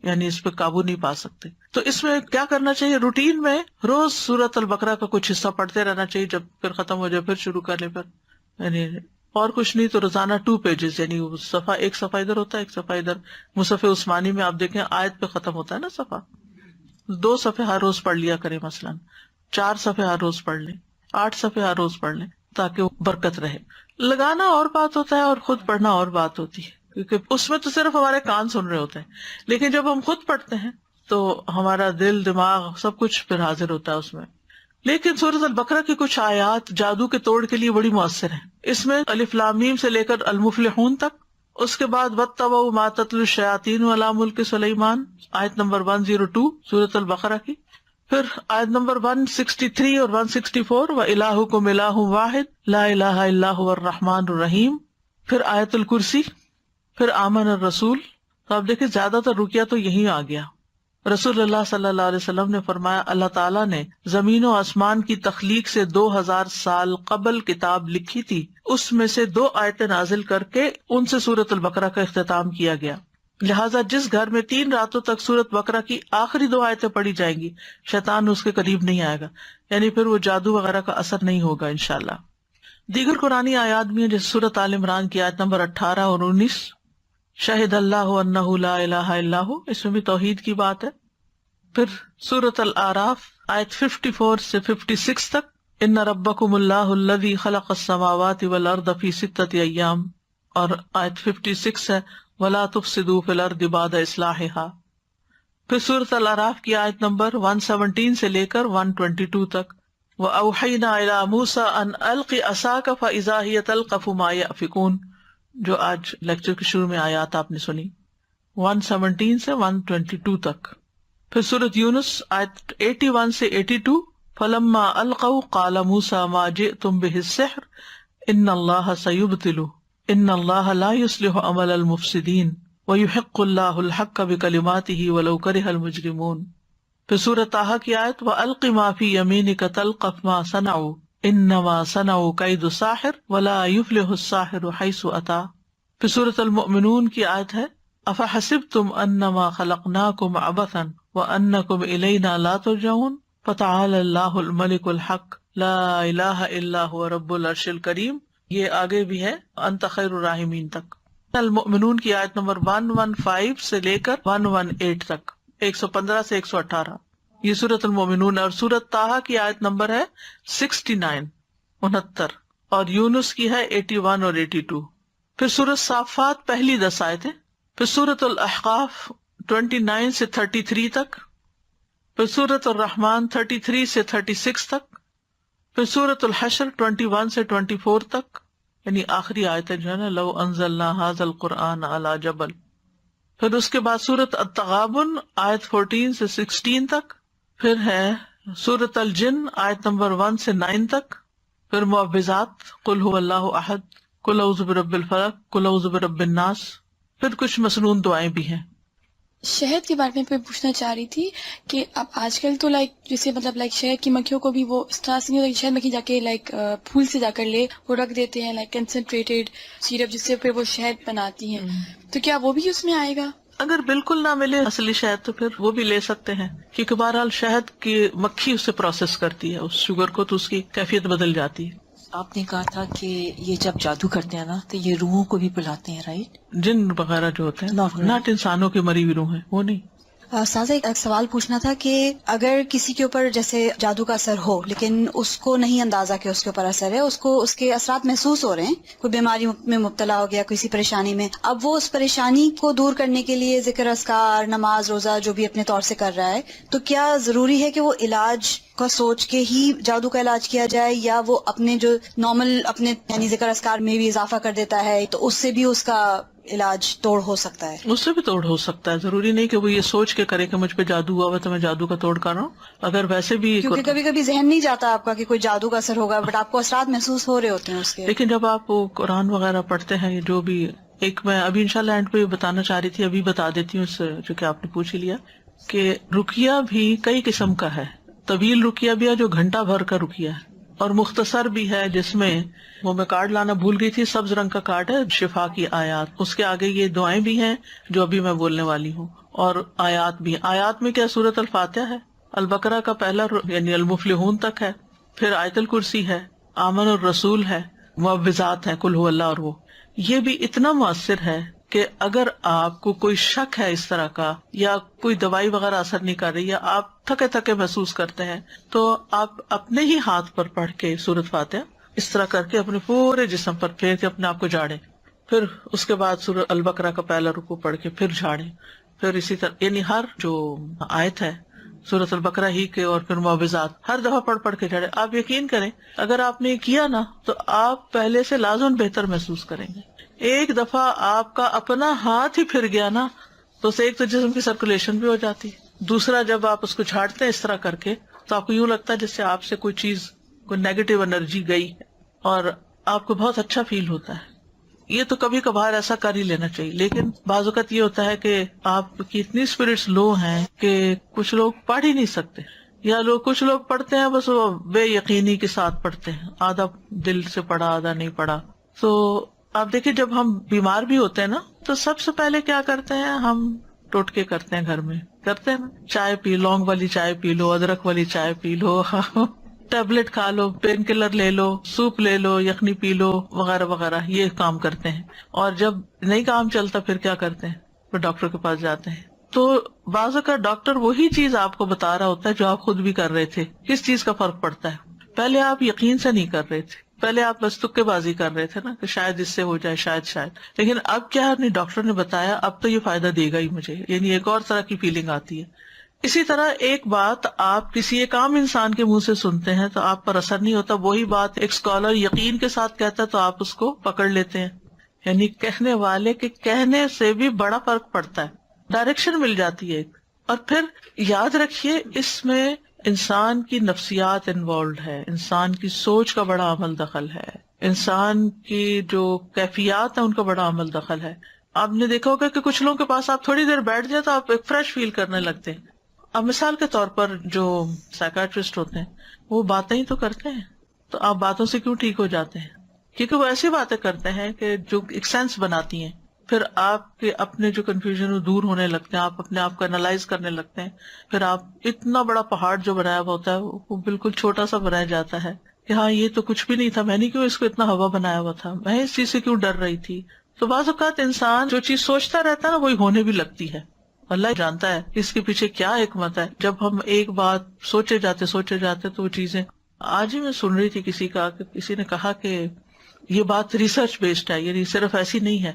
یعنی اس پہ قابو نہیں پا سکتے۔ تو اس میں کیا کرنا چاہیے؟ روٹین میں روز سورۃ البقرہ کا کچھ حصہ پڑھتے رہنا چاہیے، جب پھر ختم ہو جائے پھر شروع کر لیں، پھر یعنی اور کچھ نہیں تو روزانہ 2 پیجز، یعنی صفحہ ایک صفحہ ادھر ہوتا ہے ایک صفحہ ادھر۔ مصحف عثمانی میں آپ دیکھیں آیت پہ ختم ہوتا ہے نا صفحہ، 2 صفحے ہر روز پڑھ لیا کریں، مثلاً 4 صفحے ہر روز پڑھ لیں، 8 صفحے ہر روز پڑھ لیں تاکہ وہ برکت رہے۔ لگانا اور بات ہوتا ہے اور خود پڑھنا اور بات ہوتی ہے، کیونکہ اس میں تو صرف ہمارے کان سن رہے ہوتے ہیں، لیکن جب ہم خود پڑھتے ہیں تو ہمارا دل دماغ سب کچھ پھر حاضر ہوتا ہے اس میں۔ لیکن سورۃ البقرہ کی کچھ آیات جادو کے توڑ کے لیے بڑی مؤثر ہیں۔ اس میں الف لام میم سے لے کر المفلحون تک، اس کے بعد واتبعوا ما تتلو الشیاطین علی ملک سلیمان، آیت نمبر 102 سورۃ البقرہ کی، پھر آیت نمبر 163 اور 164 وَإِلَٰهُكُمْ إِلَٰهٌ وَاحِدٌ لَا إِلَٰهَ إِلَّا هُوَ الرَّحْمَٰنُ الرَّحِيمُ، پھر آیت الکرسی، پھر آمن الرسول۔ تو آپ دیکھیں زیادہ تر رکیہ تو یہی آ گیا۔ رسول اللہ صلی اللہ علیہ وسلم نے فرمایا اللہ تعالیٰ نے زمین و آسمان کی تخلیق سے 2000 سال قبل کتاب لکھی تھی، اس میں سے 2 آیتیں نازل کر کے ان سے سورۃ البقرہ کا اختتام کیا گیا، لہٰذا جس گھر میں 3 راتوں تک سورۃ بقرہ کی آخری 2 آیتیں پڑھی جائیں گی شیطان اس کے قریب نہیں آئے گا، یعنی پھر وہ جادو وغیرہ کا اثر نہیں ہوگا انشاءاللہ۔ دیگر قرآنی آیات بھی ہیں جیسے سورۃ آل عمران کی آیت نمبر 18 اور 19، شہد اللہ انہ لا الہ الا ہو، اس میں بھی توحید کی بات ہے۔ پھر سورۃ الاعراف آیت 54 سے 56 تک، ان ربکم اللہ الذی خلق السماوات والارض فی 6 ایام، اور آیت 56 ہے ولا تفسدوا فی الارض بعد اصلاحها۔ پھر سورۃ الاعراف کی آیت نمبر 117 سے لے کر 122 تک، وأوحینا الی موسیٰ ان الق عصاک فاذا ہی تلقف ما یأفکون، جو آج لیکچر کے شروع میں آیات آپ نے سنی، 117 سے 122 تک۔ پھر سورۃ یونس آیت 81 سے 82، فلما القوا قال موسیٰ ما جئتم بہ السحر ان اللہ سیبطلہ ان اللہ لا یصلح عمل المفسدین ویحق اللہ الحق بکلماتہ ولو کرہ المجرمون۔ پھر سورۃ طٰہٰ کی آیت وَأَلْقِ مَا فِي يَمِينِكَ تَلْقَفْ مَا صَنَعُوا إِنَّمَا صَنَعُوا كَيْدُ سَاحِرٍ وَلَا يُفْلِحُ السَّاحِرُ حَيْثُ أَتَىٰ۔ پھر سورۃ المؤمنون کی آیت ہے أَفَحَسِبْتُمْ أَنَّمَا خَلَقْنَاكُمْ عَبَثًا وَأَنَّكُمْ إِلَيْنَا لَا تُرْجَعُونَ فَتَعَالَى اللَّهُ الْمَلِكُ الْحَقُّ لَا إِلَٰهَ إِلَّا هُوَ رَبُّ الْعَرْشِ الْكَرِيمِ۔ یہ آگے بھی ہے أَنْتَ خَيْرُ الرَّاحِمِينَ تک۔ المؤمنون کی آیت نمبر 115 سے لے کر 118 تک، 115 سے 118، یہ سورۃ المؤمنون۔ اور سورۃ طٰہٰ کی آیت نمبر ہے 69 اور یونس کی ہے 81 اور 82۔ پھر سورۃ صافات پہلی 10 آیتیں، پھر سورۃ الاحقاف 29 سے 33 تک، پھر سورۃ الرحمن 33 سے 36 تک، پھر سورۃ الحشر 21 سے 24 تک، یعنی آخری آیت جو ہے نا، لو انزلنا ھذا القرآن علی جبل. پھر اس کے بعد سورۃ التغابن آیت 14 سے 16 تک. پھر ہے سورۃ الجن آیت نمبر 1 سے 9 تک. پھر معوذات، قل هو اللہ احد، قل اعوذ برب الفلق، قل اعوذ برب الناس. پھر کچھ مسنون دعائیں بھی ہیں. شہد کے بارے میں پوچھنا چاہ رہی تھی کہ اب آج کل تو جیسے مطلب شہد کی مکھیوں کو بھی وہ اس طرح سے نہیں ہوتا کہ شہد مکھی جا کے پھول سے جا کر لے، وہ رکھ دیتے ہیں کنسنٹریٹڈ سیرپ جس سے پھر وہ شہد بناتی ہیں، تو کیا وہ بھی اس میں آئے گا؟ اگر بالکل نہ ملے اصلی شہد تو پھر وہ بھی لے سکتے ہیں، کیونکہ بہرحال شہد کی مکھی اسے پروسیس کرتی ہے اس شوگر کو، تو اس کی کیفیت بدل جاتی ہے. آپ نے کہا تھا کہ یہ جب جادو کرتے ہیں نا تو یہ روحوں کو بھی بلاتے ہیں، رائٹ؟ جن وغیرہ جو ہوتے ہیں، ناٹ انسانوں کی مری ہوئی روح ہیں، وہ نہیں. سازا ایک سوال پوچھنا تھا کہ اگر کسی کے اوپر جیسے جادو کا اثر ہو لیکن اس کو نہیں اندازہ کہ اس کے اوپر اثر ہے، اس کو اس کے اثرات محسوس ہو رہے ہیں، کوئی بیماری میں مبتلا ہو گیا، کسی پریشانی میں، اب وہ اس پریشانی کو دور کرنے کے لیے ذکر اذکار، نماز، روزہ جو بھی اپنے طور سے کر رہا ہے، تو کیا ضروری ہے کہ وہ علاج کا سوچ کے ہی جادو کا علاج کیا جائے، یا وہ اپنے جو نارمل اپنے یعنی ذکر اذکار میں بھی اضافہ کر دیتا ہے تو اس سے بھی اس کا علاج توڑ ہو سکتا ہے؟ اس سے بھی توڑ ہو سکتا ہے، ضروری نہیں کہ وہ یہ سوچ کے کرے کہ مجھ پہ جادو ہوا ہوا تو میں جادو کا توڑ کر رہا ہوں. اگر ویسے بھی، کیونکہ کبھی کبھی ذہن نہیں جاتا آپ کا کہ کوئی جادو کا اثر ہوگا، بٹ آپ کو اثرات محسوس ہو رہے ہوتے ہیں اس کے. لیکن جب آپ وہ قرآن وغیرہ پڑھتے ہیں، جو بھی ایک میں ابھی انشاءاللہ اینڈ پہ بتانا چاہ رہی تھی، ابھی بتا دیتی ہوں، اس جو کہ آپ نے پوچھ ہی لیا، کہ رقیہ بھی کئی قسم کا ہے. طویل رقیہ بھی ہے جو گھنٹہ بھر کا رقیہ ہے، اور مختصر بھی ہے جس میں وہ میں کارڈ لانا بھول گئی تھی، سبز رنگ کا کارڈ ہے، شفا کی آیات، اس کے آگے یہ دعائیں بھی ہیں جو ابھی میں بولنے والی ہوں، اور آیات بھی. آیات میں کیا سورۃ الفاتحہ ہے، البقرہ کا پہلا یعنی المفلحون تک ہے، پھر آیت الکرسی ہے، آمن الرسول ہے، معوذات ہے، قل هو اللہ، اور وہ یہ بھی اتنا مؤثر ہے کہ اگر آپ کو کوئی شک ہے اس طرح کا، یا کوئی دوائی وغیرہ اثر نہیں کر رہی، یا آپ تھکے تھکے محسوس کرتے ہیں، تو آپ اپنے ہی ہاتھ پر پڑھ کے سورۃ فاتحہ اس طرح کر کے اپنے پورے جسم پر پھیر کے اپنے آپ کو جھاڑیں، پھر اس کے بعد سورۃ البقرہ کا پہلا رکوع پڑھ کے پھر جھاڑیں، پھر اسی طرح یعنی ہر جو آیت ہے سورۃ البقرہ ہی کے، اور پھر معوذات ہر دفعہ پڑھ کے جھاڑیں. آپ یقین کریں اگر آپ نے کیا نا تو آپ پہلے سے لازم بہتر محسوس کریں گے. ایک دفعہ آپ کا اپنا ہاتھ ہی پھر گیا نا تو اسے ایک تو جسم کی سرکولیشن بھی ہو جاتی، دوسرا جب آپ اس کو جھاڑتے ہیں اس طرح کر کے تو آپ کو یوں لگتا ہے جس سے آپ سے کوئی چیز، کوئی نیگیٹو انرجی گئی ہے، اور آپ کو بہت اچھا فیل ہوتا ہے. یہ تو کبھی کبھار ایسا کر ہی لینا چاہیے، لیکن بعض اوقات یہ ہوتا ہے کہ آپ کی اتنی اسپرٹس لو ہیں کہ کچھ لوگ پڑھ ہی نہیں سکتے، یا کچھ لوگ پڑھتے ہیں بس وہ بے یقینی کے ساتھ پڑھتے ہیں، آدھا دل سے پڑھا آدھا نہیں پڑھا. تو آپ دیکھیں جب ہم بیمار بھی ہوتے ہیں نا تو سب سے پہلے کیا کرتے ہیں، ہم ٹوٹکے کرتے ہیں، گھر میں کرتے ہیں نا، چائے پی، لونگ والی چائے پی لو، ادرک والی چائے پی لو، ٹیبلٹ کھا لو، پین کلر لے لو، سوپ لے لو، یخنی پی لو، وغیرہ وغیرہ، یہ کام کرتے ہیں. اور جب نہیں کام چلتا پھر کیا کرتے ہیں، پھر ڈاکٹر کے پاس جاتے ہیں. تو بعض اوقات ڈاکٹر وہی چیز آپ کو بتا رہا ہوتا ہے جو آپ خود بھی کر رہے تھے. کس چیز کا فرق پڑتا ہے، پہلے آپ یقین سے نہیں کر رہے تھے، پہلے آپ بس تکے بازی کر رہے تھے نا کہ شاید اس سے ہو جائے، شاید، لیکن اب کیا نہیں، ڈاکٹر نے بتایا اب تو یہ فائدہ دے گا ہی مجھے، یعنی ایک اور طرح کی فیلنگ آتی ہے. اسی طرح ایک بات آپ کسی ایک عام انسان کے منہ سے سنتے ہیں تو آپ پر اثر نہیں ہوتا، وہی بات ایک اسکالر یقین کے ساتھ کہتا ہے تو آپ اس کو پکڑ لیتے ہیں. یعنی کہنے والے کے کہنے سے بھی بڑا فرق پڑتا ہے، ڈائریکشن مل جاتی ہے ایک. اور پھر یاد رکھیے اس میں انسان کی نفسیات انوالوڈ ہے، انسان کی سوچ کا بڑا عمل دخل ہے، انسان کی جو کیفیات ہیں ان کا بڑا عمل دخل ہے. آپ نے دیکھا ہوگا کہ کچھ لوگوں کے پاس آپ تھوڑی دیر بیٹھ جائیں تو آپ ایک فریش فیل کرنے لگتے ہیں. اب مثال کے طور پر جو سائیکاٹرسٹ ہوتے ہیں وہ باتیں ہی تو کرتے ہیں، تو آپ باتوں سے کیوں ٹھیک ہو جاتے ہیں؟ کیونکہ وہ ایسی باتیں کرتے ہیں کہ جو ایک سینس بناتی ہیں. پھر آپ کے اپنے جو کنفیوژن دور ہونے لگتے ہیں، آپ اپنے آپ کو انالائز کرنے لگتے ہیں، پھر آپ اتنا بڑا پہاڑ جو بنایا ہوا ہوتا ہے وہ بالکل چھوٹا سا بنایا جاتا ہے کہ ہاں یہ تو کچھ بھی نہیں تھا، میں نے کیوں اس کو اتنا ہوا بنایا ہوا تھا، میں اس چیز سے کیوں ڈر رہی تھی. تو بعض اوقات انسان جو چیز سوچتا رہتا ہے نا وہی ہونے بھی لگتی ہے. اللہ جانتا ہے اس کے پیچھے کیا حکمت ہے. جب ہم ایک بات سوچے جاتے تو وہ چیزیں. آج ہی میں سن رہی تھی کسی نے کہا کہ یہ بات ریسرچ بیسڈ ہے، یعنی صرف ایسی نہیں ہے.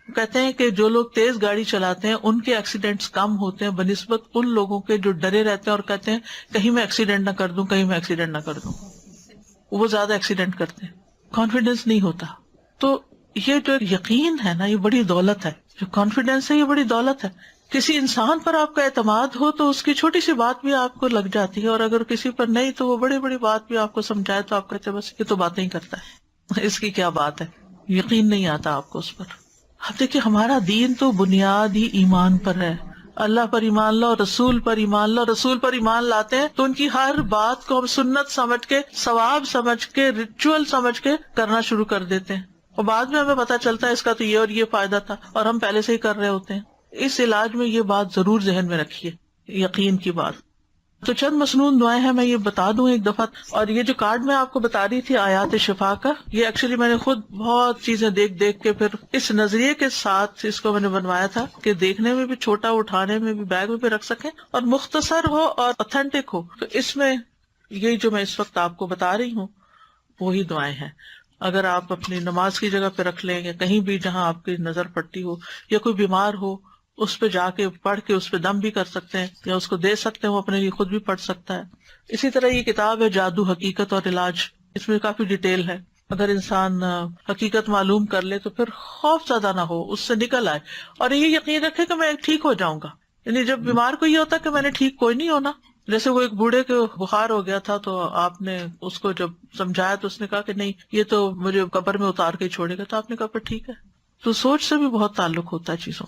وہ کہتے ہیں کہ جو لوگ تیز گاڑی چلاتے ہیں ان کے ایکسیڈنٹس کم ہوتے ہیں بنسبت ان لوگوں کے جو ڈرے رہتے ہیں اور کہتے ہیں کہیں میں ایکسیڈنٹ نہ کر دوں، وہ زیادہ ایکسیڈنٹ کرتے ہیں. کانفیڈینس نہیں ہوتا. تو یہ جو یقین ہے نا یہ بڑی دولت ہے، جو کانفیڈینس ہے یہ بڑی دولت ہے. کسی انسان پر آپ کا اعتماد ہو تو اس کی چھوٹی سی بات بھی آپ کو لگ جاتی ہے، اور اگر کسی پر نہیں تو وہ بڑی بڑی بات بھی آپ کو سمجھائے تو آپ کہتے ہیں بس یہ تو باتیں ہی کرتا ہے، اس کی کیا بات ہے، یقین نہیں آتا آپ کو اس پر. اب دیکھیے ہمارا دین تو بنیاد ہی ایمان پر ہے. اللہ پر ایمان لاؤ، رسول پر ایمان لاؤ. رسول پر ایمان لاتے ہیں تو ان کی ہر بات کو ہم سنت سمجھ کے، ثواب سمجھ کے، ریچول سمجھ کے کرنا شروع کر دیتے ہیں، اور بعد میں ہمیں پتا چلتا ہے اس کا تو یہ اور یہ فائدہ تھا، اور ہم پہلے سے ہی کر رہے ہوتے ہیں. اس علاج میں یہ بات ضرور ذہن میں رکھیے، یقین کی بات. تو چند مسنون دعائیں ہیں، میں یہ بتا دوں ایک دفعہ. اور یہ جو کارڈ میں آپ کو بتا رہی تھی آیات شفا کا، یہ ایکچولی میں نے خود بہت چیزیں دیکھ کے پھر اس نظریے کے ساتھ اس کو میں نے بنوایا تھا کہ دیکھنے میں بھی چھوٹا، اٹھانے میں بھی، بیگ میں بھی رکھ سکیں، اور مختصر ہو اور اوتھینٹک ہو. تو اس میں یہ جو میں اس وقت آپ کو بتا رہی ہوں وہی دعائیں ہیں. اگر آپ اپنی نماز کی جگہ پہ رکھ لیں یا کہیں بھی جہاں آپ کی نظر پڑتی ہو، یا کوئی بیمار ہو اس پہ جا کے پڑھ کے اس پہ دم بھی کر سکتے ہیں، یا اس کو دے سکتے ہیں، وہ اپنے لیے خود بھی پڑھ سکتا ہے. اسی طرح یہ کتاب ہے جادو، حقیقت اور علاج، اس میں کافی ڈیٹیل ہے. اگر انسان حقیقت معلوم کر لے تو پھر خوف زیادہ نہ ہو، اس سے نکل آئے، اور یہ یقین رکھے کہ میں ٹھیک ہو جاؤں گا. یعنی جب بیمار کو یہ ہوتا کہ میں نے ٹھیک کوئی نہیں ہونا. جیسے وہ ایک بوڑھے کے بخار ہو گیا تھا تو آپ نے اس کو جب سمجھایا تو اس نے کہا کہ نہیں یہ تو مجھے قبر میں اتار کے ہی چھوڑے گا، تو آپ نے کہا پھر ٹھیک ہے. تو سوچ سے بھی بہت تعلق ہوتا ہے چیزوں،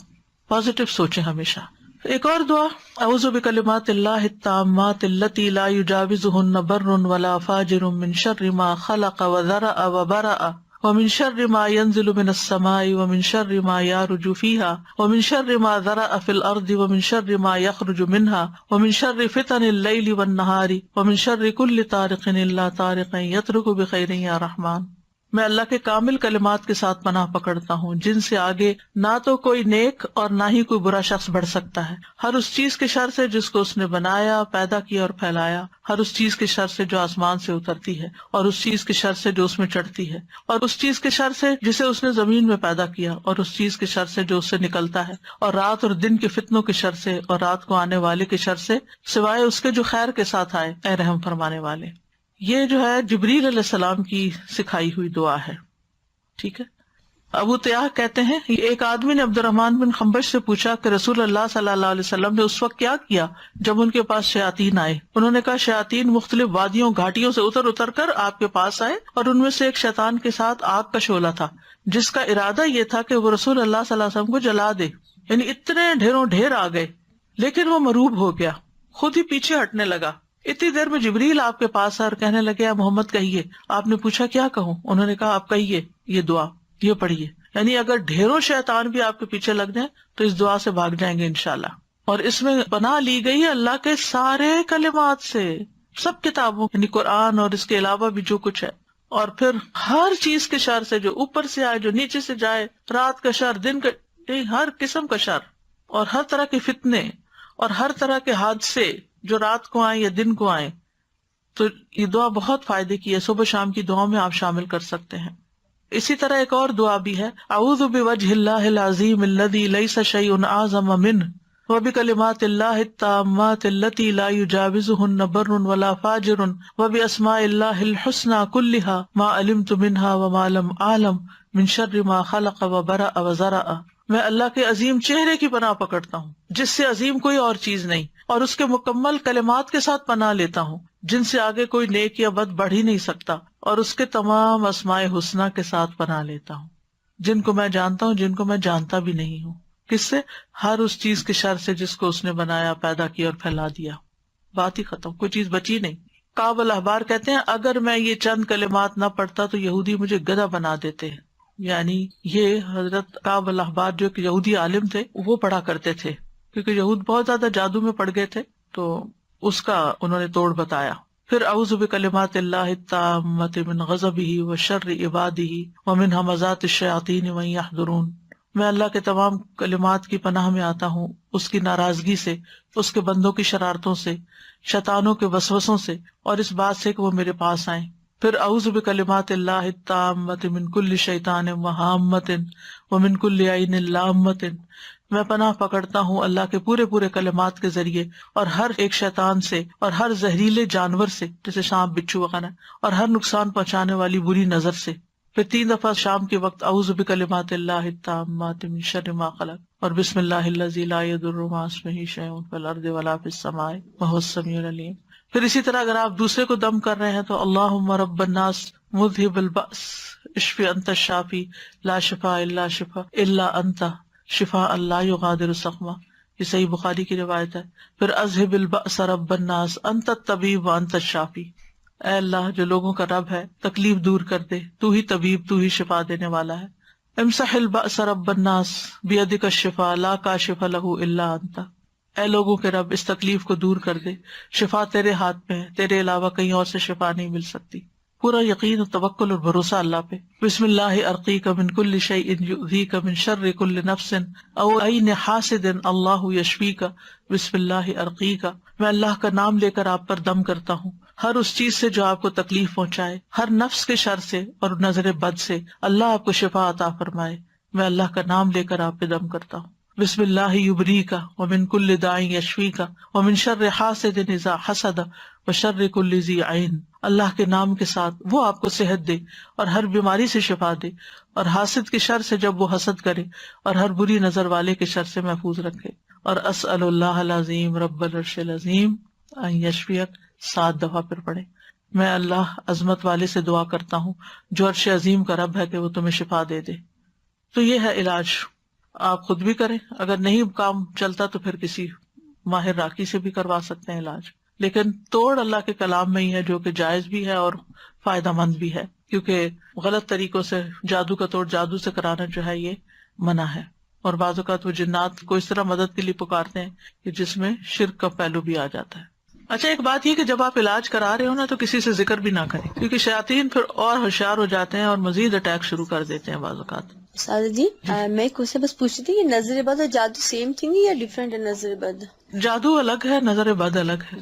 پازیٹو سوچیں ہمیشہ. ایک اور دعا، اعوذ بکلمات اللہ التامات التی لا یجاوزہن بر ولا فاجر من شر ما خلق وذرأ وبرأ ومن شر ما ينزل من السماء ومن شر ما يعرج فيها ومن شر ما ذرأ في الأرض ومن شر ما يخرج منها ومن شر فتن الليل والنهار ومن شر كل طارق إلا طارق يطرق بخير يا رحمن. میں اللہ کے کامل کلمات کے ساتھ پناہ پکڑتا ہوں جن سے آگے نہ تو کوئی نیک اور نہ ہی کوئی برا شخص بڑھ سکتا ہے، ہر اس چیز کے شر سے جس کو اس نے بنایا، پیدا کیا اور پھیلایا، ہر اس چیز کے شر سے جو آسمان سے اترتی ہے، اور اس چیز کے شر سے جو اس میں چڑھتی ہے، اور اس چیز کے شر سے جسے اس نے زمین میں پیدا کیا، اور اس چیز کے شر سے جو اس سے نکلتا ہے، اور رات اور دن کے فتنوں کے شر سے، اور رات کو آنے والے کے شر سے، سوائے اس کے جو خیر کے ساتھ آئے، اے رحم فرمانے والے. یہ جو ہے جبریل علیہ السلام کی سکھائی ہوئی دعا ہے. ٹھیک ہے. ابو تیاح کہتے ہیں ایک آدمی نے عبد الرحمن بن خنبش سے پوچھا کہ رسول اللہ صلی اللہ علیہ وسلم نے اس وقت کیا کیا جب ان کے پاس شیاطین آئے. انہوں نے کہا شیاطین مختلف وادیوں گھاٹیوں سے اتر کر آپ کے پاس آئے، اور ان میں سے ایک شیطان کے ساتھ آگ کا شعلہ تھا جس کا ارادہ یہ تھا کہ وہ رسول اللہ صلی اللہ علیہ وسلم کو جلا دے. یعنی اتنے ڈھیروں ڈھیر آ گئے، لیکن وہ مروب ہو گیا، خود ہی پیچھے ہٹنے لگا. اتنی دیر میں جبریل آپ کے پاس آئے اور کہنے لگے اے محمد کہیے. آپ نے پوچھا کیا کہوں؟ انہوں نے کہا آپ کہیے یہ دعا، یہ پڑھیے. یعنی اگر ڈھیروں شیطان بھی آپ کے پیچھے لگ جائیں تو اس دعا سے بھاگ جائیں گے انشاءاللہ. اور اس میں پناہ لی گئی ہے اللہ کے سارے کلمات سے، سب کتابوں یعنی قرآن اور اس کے علاوہ بھی جو کچھ ہے. اور پھر ہر چیز کے شر سے، جو اوپر سے آئے، جو نیچے سے جائے، رات کا شر، دن کا، ہر قسم کا شر، اور ہر طرح کے فتنے اور ہر طرح کے حادثے جو رات کو آئیں یا دن کو آئیں. تو یہ دعا بہت فائدے کی ہے، صبح شام کی دعاؤں میں آپ شامل کر سکتے ہیں. اسی طرح ایک اور دعا بھی ہے، اعوذ بوجہ اللہ العظیم الذی لیس شیء اعظم منہ وبکلمات اللہ التامات التی لا یجاوزہن بر ولا فاجر وباسماء اللہ الحسنی کلہا ما علمت منہا وما لم اعلم من شر ما خلق وبرأ وذرأ. میں اللہ کے عظیم چہرے کی پناہ پکڑتا ہوں جس سے عظیم کوئی اور چیز نہیں، اور اس کے مکمل کلمات کے ساتھ پناہ لیتا ہوں جن سے آگے کوئی نیک یا بد بڑھ ہی نہیں سکتا، اور اس کے تمام اسماء حسنہ کے ساتھ پناہ لیتا ہوں جن کو میں جانتا ہوں، جن کو میں جانتا بھی نہیں ہوں. کس سے؟ ہر اس چیز کے شر سے جس کو اس نے بنایا، پیدا کیا اور پھیلا دیا. بات ہی ختم، کوئی چیز بچی نہیں. کعب الاحبار کہتے ہیں اگر میں یہ چند کلمات نہ پڑھتا تو یہودی مجھے گدھا بنا دیتے. یعنی یہ حضرت کعب الاحبار جو ایک یہودی عالم تھے وہ پڑھا کرتے تھے، کیونکہ یہود بہت زیادہ جادو میں پڑ گئے تھے تو اس کا انہوں نے توڑ بتایا. پھر اعوذ بکلمات اللہ التامات من غضبہ وشر عبادہ ومن ہمزات الشیاطین وان یحضرون. میں اللہ کے تمام کلمات کی پناہ میں آتا ہوں اس کی ناراضگی سے، اس کے بندوں کی شرارتوں سے، شیطانوں کے وسوسوں سے، اور اس بات سے کہ وہ میرے پاس آئیں. پھر اعوذ بکلمات اللہ التامات من کل شیطان وہامۃ ومن کل عین لامۃ. میں پناہ پکڑتا ہوں اللہ کے پورے کلمات کے ذریعے اور ہر ایک شیطان سے اور ہر زہریلے جانور سے جیسے سانپ، بچھو وغیرہ، اور ہر نقصان پہنچانے والی بری نظر سے. پھر 3 دفعہ شام کے وقت اعوذ بکلمات اللہ التامات من شر ما خلق اور بسم اللہ الذی لا یضر مع اسمہ شیء فی الارض ولا فی السماء وهو السمیع العلیم. پھر اسی طرح اگر آپ دوسرے کو دم کر رہے ہیں تو اللہم رب الناس مذہب البأس اشفی انت الشافی لا شفاء الا شفاء الا انت شفاء لا یغادر سقما، یہ صحیح بخاری کی روایت ہے. پھر اذہب البأس رب الناس انت الطبیب وانت الشافی، اے اللہ جو لوگوں کا رب ہے تکلیف دور کر دے، تو ہی طبیب، تو ہی شفا دینے والا ہے. امسح البأس رب الناس بیدک الشفاء لا کاشف لہ الا انت، اے لوگوں کے رب اس تکلیف کو دور کر دے، شفا تیرے ہاتھ میں ہے، تیرے علاوہ کہیں اور سے شفا نہیں مل سکتی. پورا یقین و توکل اور بھروسہ اللہ پہ. بسم اللہ ارقیک من کل شیء یؤذیک من شر کل نفس او عین حاسد اللہ یشفیک. بسم اللہ ارقیک، میں اللہ کا نام لے کر آپ پر دم کرتا ہوں ہر اس چیز سے جو آپ کو تکلیف پہنچائے، ہر نفس کے شر سے اور نظر بد سے، اللہ آپ کو شفا عطا فرمائے. میں اللہ کا نام لے کر آپ پہ دم کرتا ہوں. بسم اللہ یبریک ومن کل داء یشفیک ومن شر حاسد اذا حسد وشر کل ذی عین. اللہ کے نام کے ساتھ وہ آپ کو صحت دے اور ہر بیماری سے شفا دے، اور حاسد کے شر سے جب وہ حسد کرے، اور ہر بری نظر والے کے شر سے محفوظ رکھے. اور اسأل اللہ العظیم رب العرش العظیم ان یشفیک 7 دفعہ پھر پڑھے. میں اللہ عظمت والے سے دعا کرتا ہوں جو عرش عظیم کا رب ہے کہ وہ تمہیں شفا دے دے. تو یہ ہے علاج، آپ خود بھی کریں، اگر نہیں کام چلتا تو پھر کسی ماہر راقی سے بھی کروا سکتے ہیں علاج. لیکن توڑ اللہ کے کلام میں ہی ہے جو کہ جائز بھی ہے اور فائدہ مند بھی ہے، کیونکہ غلط طریقوں سے جادو کا توڑ جادو سے کرانا جو ہے یہ منع ہے. اور بعض اوقات وہ جنات کو اس طرح مدد کے لیے پکارتے ہیں کہ جس میں شرک کا پہلو بھی آ جاتا ہے. اچھا، ایک بات یہ کہ جب آپ علاج کرا رہے ہو نا تو کسی سے ذکر بھی نہ کریں، کیونکہ شیاطین پھر اور ہوشیار ہو جاتے ہیں اور مزید اٹیک شروع کر دیتے ہیں بعض اوقات. سادہ جی میں ایک کوشچن بس پوچھ رہی تھی کہ نظر بد اور جادو سیم تھنگ ہے یا ڈفرینٹ ہے؟ نظر بد جادو الگ ہے، نظر بد الگ ہے،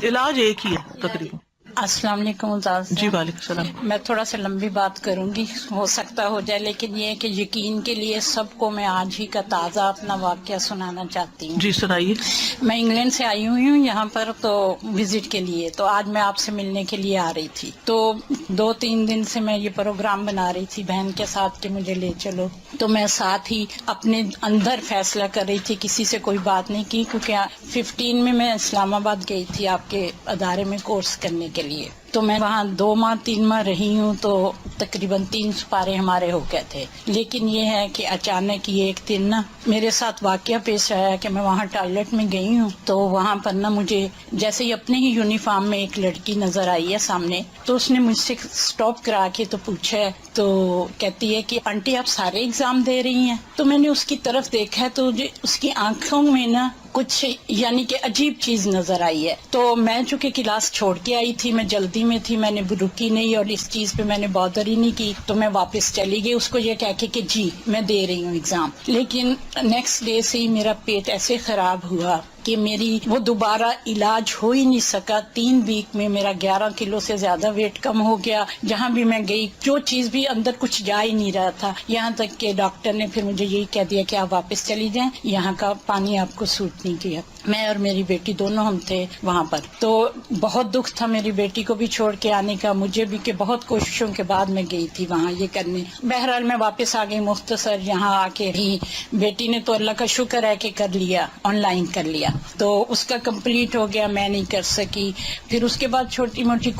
علاج ایک ہی ہے تقریباً. السلام علیکم استاد. جی وعلیکم السلام. میں تھوڑا سا لمبی بات کروں گی، ہو سکتا ہو جائے، لیکن یہ ہے کہ یقین کے لیے سب کو میں آج ہی کا تازہ اپنا واقعہ سنانا چاہتی ہوں. جی سنائیے. میں انگلینڈ سے آئی ہوئی ہوں یہاں پر تو وزٹ کے لیے، تو آج میں آپ سے ملنے کے لیے آ رہی تھی. تو 2-3 دن سے میں یہ پروگرام بنا رہی تھی بہن کے ساتھ کہ مجھے لے چلو. تو میں ساتھ ہی اپنے اندر فیصلہ کر رہی تھی، کسی سے کوئی بات نہیں کی، کیونکہ 15 میں اسلام آباد گئی تھی آپ کے ادارے میں کورس کرنے کے لیے. تو میں وہاں 2 ماہ 3 ماہ رہی ہوں، تو تقریباً 3 سپارے ہمارے ہو گئے تھے. لیکن یہ ہے کہ اچانک یہ ایک دن نا میرے ساتھ واقعہ پیش آیا کہ میں وہاں ٹوائلٹ میں گئی ہوں، تو وہاں پر نا مجھے جیسے ہی اپنے ہی یونیفارم میں ایک لڑکی نظر آئی ہے سامنے. تو اس نے مجھ سے سٹاپ کرا کے تو پوچھا ہے، تو کہتی ہے کہ آنٹی آپ سارے ایگزام دے رہی ہیں؟ تو میں نے اس کی طرف دیکھا تو اس کی آنکھوں میں نا کچھ یعنی کہ عجیب چیز نظر آئی ہے. تو میں چونکہ کلاس چھوڑ کے آئی تھی، میں جلدی میں تھی، میں نے رکی نہیں اور اس چیز پہ میں نے بادر ہی نہیں کی. تو میں واپس چلی گئی اس کو یہ کہہ کے کہ جی میں دے رہی ہوں ایگزام. لیکن نیکسٹ ڈے سے ہی میرا پیٹ ایسے خراب ہوا کہ میری وہ دوبارہ علاج ہو ہی نہیں سکا. 3 ویک میں میرا 11 کلو سے زیادہ ویٹ کم ہو گیا. جہاں بھی میں گئی جو چیز بھی اندر کچھ جا ہی نہیں رہا تھا. یہاں تک کہ ڈاکٹر نے پھر مجھے یہی کہہ دیا کہ آپ واپس چلی جائیں، یہاں کا پانی آپ کو سوٹ نہیں کیا. میں اور میری بیٹی دونوں ہم تھے وہاں پر. تو بہت دکھ تھا میری بیٹی کو بھی چھوڑ کے آنے کا، مجھے بھی، کہ بہت کوششوں کے بعد میں گئی تھی وہاں یہ کرنے. بہرحال میں واپس آ گئی. مختصر یہاں آ کے ہی بیٹی نے تو اللہ کا شکر ہے کہ کر لیا، آن لائن کر لیا، تو اس کا کمپلیٹ ہو گیا، میں نہیں کر سکی. پھر اس کے بعد چھوٹی موٹی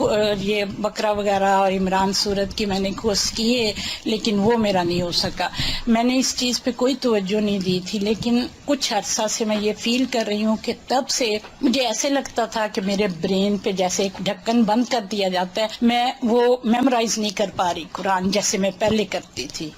یہ بقرہ وغیرہ اور عمران سورت کی میں نے کورس کیے، لیکن وہ میرا نہیں ہو سکا. میں نے اس چیز پہ کوئی توجہ نہیں دی تھی. لیکن کچھ عرصہ سے میں یہ فیل کر رہی ہوں کہ تب سے مجھے ایسے لگتا تھا کہ میرے برین پہ جیسے ایک ڈھکن بند کر دیا جاتا ہے، میں وہ میمورائز نہیں کر پا رہی قرآن جیسے میں پہلے کرتی تھی.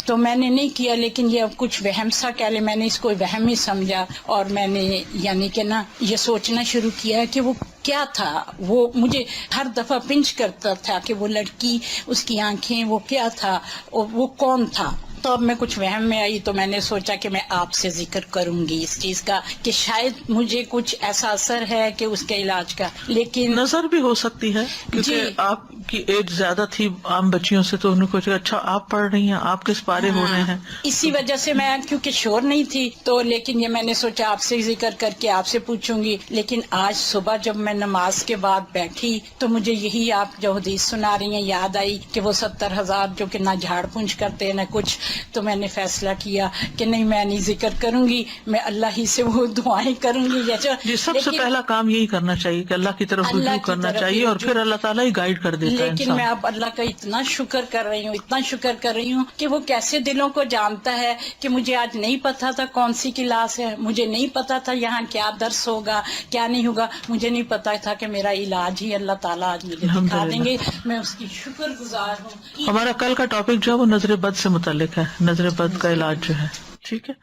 تو میں نے نہیں کیا. لیکن یہ اب کچھ وہم سا کہہ لے، میں نے اس کو وہم ہی سمجھا، اور میں نے یعنی کہ نا یہ سوچنا شروع کیا کہ وہ کیا تھا. وہ مجھے ہر دفعہ پنچ کرتا تھا کہ وہ لڑکی، اس کی آنکھیں، وہ کیا تھا، وہ کون تھا. تو اب میں کچھ وہم میں آئی تو میں نے سوچا کہ میں آپ سے ذکر کروں گی اس چیز کا کہ شاید مجھے کچھ ایسا اثر ہے کہ اس کے علاج کا. لیکن نظر بھی ہو سکتی ہے کیونکہ جی. آپ کی ایج زیادہ تھی عام بچیوں سے، تو انہوں کو کہا اچھا آپ پڑھ رہی ہیں، آپ کس پارے ہو رہے ہیں؟ اسی وجہ سے میں کیونکہ شور نہیں تھی تو، لیکن یہ میں نے سوچا آپ سے ذکر کر کے آپ سے پوچھوں گی. لیکن آج صبح جب میں نماز کے بعد بیٹھی تو مجھے یہی آپ جو حدیث سنا رہی ہیں یاد آئی کہ وہ 70,000 جو کہ نہ جھاڑ پونچھ کرتے ہیں نہ کچھ. تو میں نے فیصلہ کیا کہ نہیں، میں نہیں ذکر کروں گی، میں اللہ ہی سے وہ دعائیں کروں گی. جی سب سے پہلا کام یہی کرنا چاہیے کہ اللہ کی طرف رجوع کرنا چاہیے، اور پھر اللہ تعالیٰ ہی گائیڈ کر دیتا ہے لیکن انسان. میں اب اللہ کا اتنا شکر کر رہی ہوں، اتنا شکر کر رہی ہوں کہ وہ کیسے دلوں کو جانتا ہے کہ مجھے آج نہیں پتا تھا کون سی کلاس ہے، مجھے نہیں پتا تھا یہاں کیا درس ہوگا کیا نہیں ہوگا، مجھے نہیں پتا تھا کہ میرا علاج ہی اللہ تعالیٰ آج مجھے دکھا دیں گے. میں اس کی شکر گزار ہوں. ہمارا کل کا ٹاپک جو ہے وہ نظر بد سے متعلق ہے، نظر بد کا علاج جو ہے. ٹھیک ہے،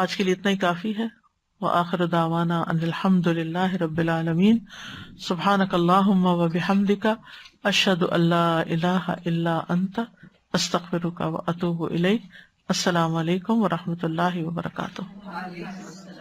آج کے لیے اتنا ہی کافی ہے. وآخر دعوانا ان الحمد للہ رب العالمین. سبحانک اللہم وبحمدک، اشہد ان لا الہ الا انت، استغفرک واتوب الیک. السلام علیکم ورحمۃ اللہ وبرکاتہ.